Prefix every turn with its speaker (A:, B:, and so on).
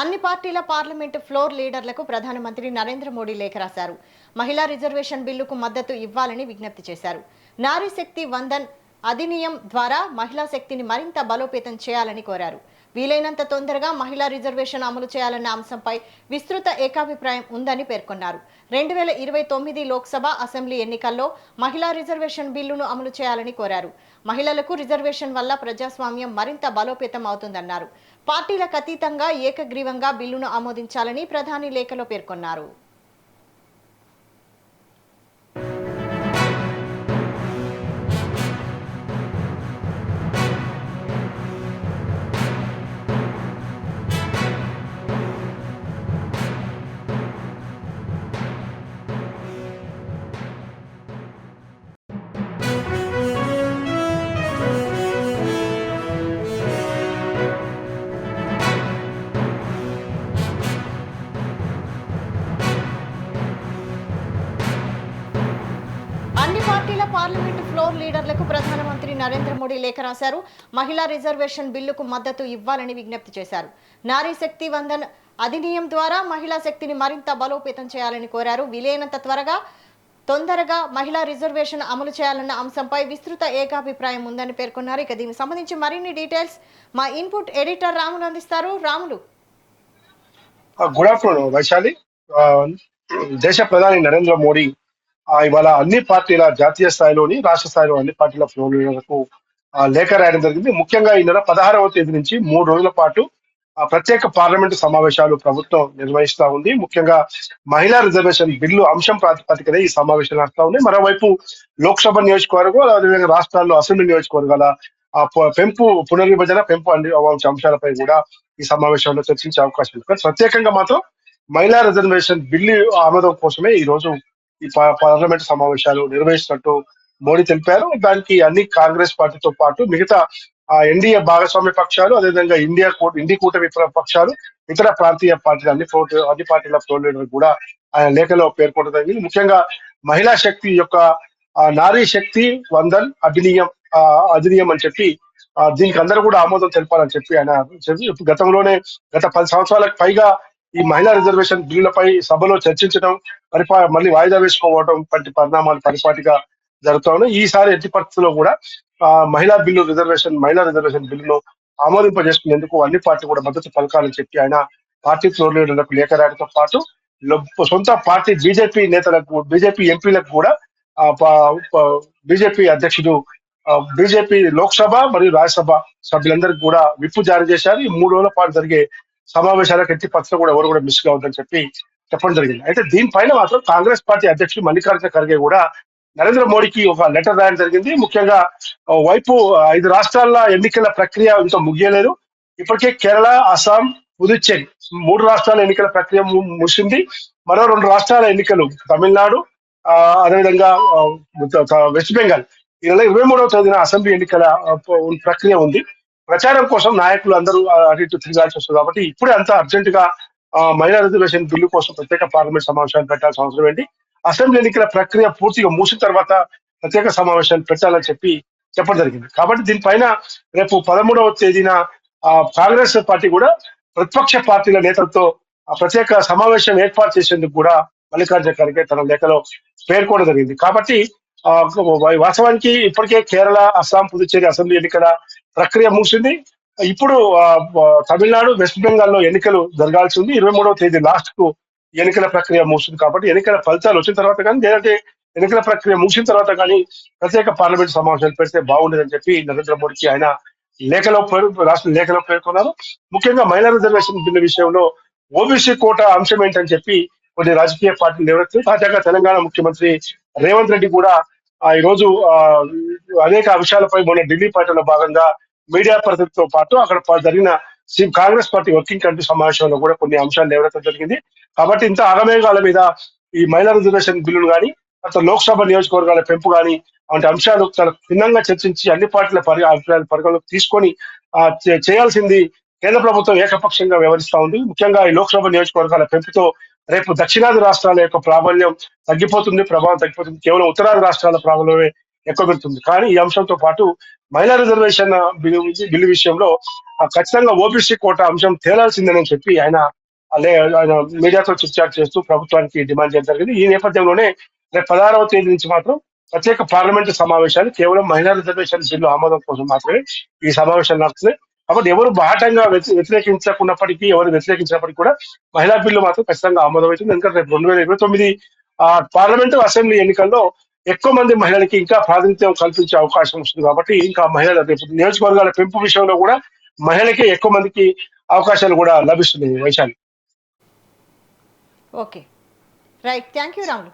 A: అన్ని పార్టీల parliament floor లీడర్లకు ప్రధానమంత్రి నరేంద్ర మోడీ లేఖ రాశారు. మహిళా రిజర్వేషన్ బిల్లుకు మద్దతు ఇవ్వాలని విజ్ఞప్తి చేశారు. నారీ శక్తి వందన్ అధినియం ద్వారా మహిళా శక్తిని మరింత బలోపేతం చేయాలని కోరారు. వీలైనంత తొందరగా మహిళా రిజర్వేషన్ అమలు చేయాలన్న అంశంపై విస్తృత ఏకాభిప్రాయం ఉందని పేర్కొన్నారు. 2029 లోక్సభ అసెంబ్లీ ఎన్నికల్లో మహిళా రిజర్వేషన్ బిల్లును అమలు చేయాలని కోరారు. మహిళలకు రిజర్వేషన్ వల్ల ప్రజాస్వామ్యం మరింత బలోపేతం అవుతుందన్నారు. పార్టీలకు అతీతంగా ఏకగ్రీవంగా బిల్లును ఆమోదించాలని ప్రధాని లేఖలో పేర్కొన్నారు. అన్ని పార్టీల పార్లమెంటు ఫ్లోర్ లీడర్లకు ప్రధానమంత్రి నరేంద్ర మోడీ లేఖ రాశారు. మహిళా రిజర్వేషన్ బిల్లుకు మద్దతు ఇవ్వాలని విజ్ఞప్తి చేశారు. నారీ శక్తి వందన్ అధినియం ద్వారా మహిళా శక్తిని మరింత బలోపేతం చేయాలని కోరారు. వీలైనంత తొందరగా మహిళా రిజర్వేషన్ అమలు చేయాలన్న అంశంపై విస్తృత ఏకాభిప్రాయం ఉందని పేర్కొన్నారు. ఇక దీనికి సంబంధించి మరిన్ని డీటెయిల్స్ మా ఇన్పుట్ ఎడిటర్ రాములు అందిస్తారు. రాములు.
B: Good afternoon Vaishali. దేశ ప్రధాని నరేంద్ర మోడీ ఇవాళ అన్ని పార్టీల జాతీయ స్థాయిలోని రాష్ట్ర స్థాయిలో అన్ని పార్టీల ఫ్లోర్లకు లేఖ రాయడం జరిగింది. ముఖ్యంగా ఈ నెల 16వ తేదీ నుంచి 3 రోజుల పాటు ప్రత్యేక పార్లమెంటు సమావేశాలు ప్రభుత్వం నిర్వహిస్తా ఉంది. ముఖ్యంగా మహిళా రిజర్వేషన్ బిల్లు అంశం ప్రాతిపదికనే ఈ సమావేశాలు నడుస్తా ఉన్నాయి. మరోవైపు లోక్సభ నియోజకవర్గం, అదేవిధంగా రాష్ట్రాల్లో అసెంబ్లీ నియోజకవర్గాల పునర్విభజన పెంపు అంశాలపై కూడా ఈ సమావేశంలో చర్చించే అవకాశం ఉంది. ప్రత్యేకంగా మాత్రం మహిళా రిజర్వేషన్ బిల్లు ఆమోదం కోసమే ఈ రోజు ఈ పార్లమెంట్ సమావేశాలు నిర్వహిస్తున్నట్టు మోడీ తెలిపారు. దానికి అన్ని కాంగ్రెస్ పార్టీతో పాటు మిగతా ఎన్డీఏ భాగస్వామ్య పక్షాలు, అదేవిధంగా ఇండి కూటమి పక్షాలు, ఇతర ప్రాంతీయ పార్టీలు అన్ని పార్టీల ఫ్లోర్ లీడర్ కూడా ఆయన లేఖలో పేర్కొనడం జరిగింది. ముఖ్యంగా మహిళా శక్తి యొక్క నారీ శక్తి వందన్ అధినియం అని చెప్పి దీనికి అందరూ కూడా ఆమోదం తెలపాలని చెప్పి ఆయన గతంలోనే గత 10 సంవత్సరాలకు పైగా ఈ మహిళా రిజర్వేషన్ బిల్లులపై సభలో చర్చించడం, మళ్ళీ వాయిదా వేసుకోవడం వంటి పరిణామాలు పరిపాటిగా జరుగుతా ఉన్నాయి. ఈసారి ఎట్టి పరిస్థితుల్లో కూడా మహిళా రిజర్వేషన్ బిల్లును ఆమోదింపజేసుకునేందుకు అన్ని పార్టీ కూడా మద్దతు పలకాలని చెప్పి ఆయన పార్టీ ఫ్లోర్ లీడర్లకు లేఖ రాయడంతో పాటు సొంత పార్టీ బీజేపీ ఎంపీలకు కూడా బీజేపీ అధ్యక్షుడు బీజేపీ లోక్సభ మరియు రాజ్యసభ సభ్యులందరికీ కూడా విప్పు జారీ చేశారు. ఈ 3 రోజుల పాటు జరిగే సమావేశాలకు ఎట్టి పరిస్థితుల్లో కూడా ఎవరు కూడా మిస్ కావద్దని చెప్పడం జరిగింది. అయితే దీనిపైన మాత్రం కాంగ్రెస్ పార్టీ అధ్యక్షుడు మల్లికార్జున ఖర్గే కూడా నరేంద్ర మోడీకి ఒక లెటర్ రాయడం జరిగింది. ముఖ్యంగా వైపు 5 రాష్ట్రాల ఎన్నికల ప్రక్రియ ఇంకా ముగియలేదు. ఇప్పటికే కేరళ, అస్సాం, పుదుచ్చేరి 3 రాష్ట్రాల ఎన్నికల ప్రక్రియ ముగిసింది. మరో 2 రాష్ట్రాల ఎన్నికలు తమిళనాడు, అదేవిధంగా వెస్ట్ బెంగాల్ ఈ నెల 23వ తేదీన అసెంబ్లీ ఎన్నికల ప్రక్రియ ఉంది. ప్రచారం కోసం నాయకులు అందరూ అటు ఇటు తిరగాల్సి వస్తుంది. కాబట్టి ఇప్పుడే అంత అర్జెంట్ గా మహిళా రిజర్వేషన్ బిల్లు కోసం ప్రత్యేక పార్లమెంట్ సమావేశాలు పెట్టాల్సిన అవసరం ఏంటి, అసెంబ్లీ ఎన్నికల ప్రక్రియ పూర్తిగా మూసిన తర్వాత ప్రత్యేక సమావేశాలు పెట్టాలని చెప్పడం జరిగింది. కాబట్టి దీనిపైన రేపు 13వ తేదీన కాంగ్రెస్ పార్టీ కూడా ప్రతిపక్ష పార్టీల నేతలతో ప్రత్యేక సమావేశం ఏర్పాటు చేసేందుకు కూడా మల్లికార్జున ఖర్గే తన లేఖలో పేర్కొనడం జరిగింది. కాబట్టి వాస్తవానికి ఇప్పటికే కేరళ, అస్సాం, పుదుచ్చేరి అసెంబ్లీ ఎన్నికల ప్రక్రియ ముగిసింది. ఇప్పుడు తమిళనాడు, వెస్ట్ బెంగాల్లో ఎన్నికలు జరగాల్సి ఉంది. 23వ తేదీ లాస్ట్ కు ఎన్నికల ప్రక్రియ ముగిసింది. కాబట్టి ఎన్నికల ఫలితాలు వచ్చిన తర్వాత కానీ, లేదంటే ఎన్నికల ప్రక్రియ ముగిసిన తర్వాత కానీ ప్రత్యేక పార్లమెంట్ సమావేశాలు పెడితే బాగుండేదని చెప్పి నరేంద్ర మోడీకి ఆయన రాష్ట్ర లేఖలో పేర్కొన్నారు. ముఖ్యంగా మహిళా రిజర్వేషన్ బిల్లు విషయంలో ఓబీసీ కోటా అంశం ఏంటని చెప్పి కొన్ని రాజకీయ పార్టీలు లేవనెత్తాయి. తాజాగా తెలంగాణ ముఖ్యమంత్రి రేవంత్ రెడ్డి కూడా ఈ రోజు అనేక అంశాలపై మొన్న ఢిల్లీ పర్యటనలో భాగంగా మీడియా ప్రతినిధులతో పాటు అక్కడ జరిగిన కాంగ్రెస్ పార్టీ వర్కింగ్ కమిటీ సమావేశంలో కూడా కొన్ని అంశాలు లేవనెత్తడం జరిగింది. కాబట్టి ఇంత ఆగమేఘాల మీద ఈ మహిళా రిజర్వేషన్ బిల్లులు కానీ, లోక్సభ నియోజకవర్గాల పెంపు కానీ వంటి అంశాలు చాలా భిన్నంగా చర్చించి అన్ని పార్టీల అభిప్రాయాలు పరిగణలోకి తీసుకొని చేయాల్సింది కేంద్ర ప్రభుత్వం ఏకపక్షంగా వ్యవహరిస్తా ఉంది. ముఖ్యంగా ఈ లోక్సభ నియోజకవర్గాల పెంపుతో రేపు దక్షిణాది రాష్ట్రాల యొక్క ప్రభావం తగ్గిపోతుంది. కేవలం ఉత్తరాది రాష్ట్రాల ప్రాబల్యమే ఎక్కువ పెడుతుంది. కానీ ఈ అంశంతో పాటు మహిళా రిజర్వేషన్ బిల్లు విషయంలో ఖచ్చితంగా ఓబీసీ కోట అంశం తేలాల్సిందేనని చెప్పి ఆయన మీడియాతో చిట్చాట్ చేస్తూ ప్రభుత్వానికి డిమాండ్ చేయడం జరిగింది. ఈ నేపథ్యంలోనే రేపు 16వ తేదీ నుంచి మాత్రం ప్రత్యేక పార్లమెంటు సమావేశాలు కేవలం మహిళా రిజర్వేషన్ బిల్లు ఆమోదం కోసం మాత్రమే ఈ సమావేశాలు నడుస్తున్నాయి. కాబట్టి ఎవరు బాహటంగా వ్యతిరేకించకున్నప్పటికీ, ఎవరు వ్యతిరేకించినప్పటికీ కూడా మహిళా బిల్లు మాత్రం ఖచ్చితంగా ఆమోదమవుతుంది. ఎందుకంటే రేపు 2029 పార్లమెంటు అసెంబ్లీ ఎన్నికల్లో ఎక్కువ మంది మహిళలకి ఇంకా ప్రాతినిధ్యం కల్పించే అవకాశం వస్తుంది. కాబట్టి ఇంకా మహిళల రేపు నియోజకవర్గాల పెంపు విషయంలో కూడా మహిళలకి ఎక్కువ మందికి అవకాశాలు కూడా లభిస్తున్నాయి. Vaishali.
A: Okay, right, thank you Ramulu.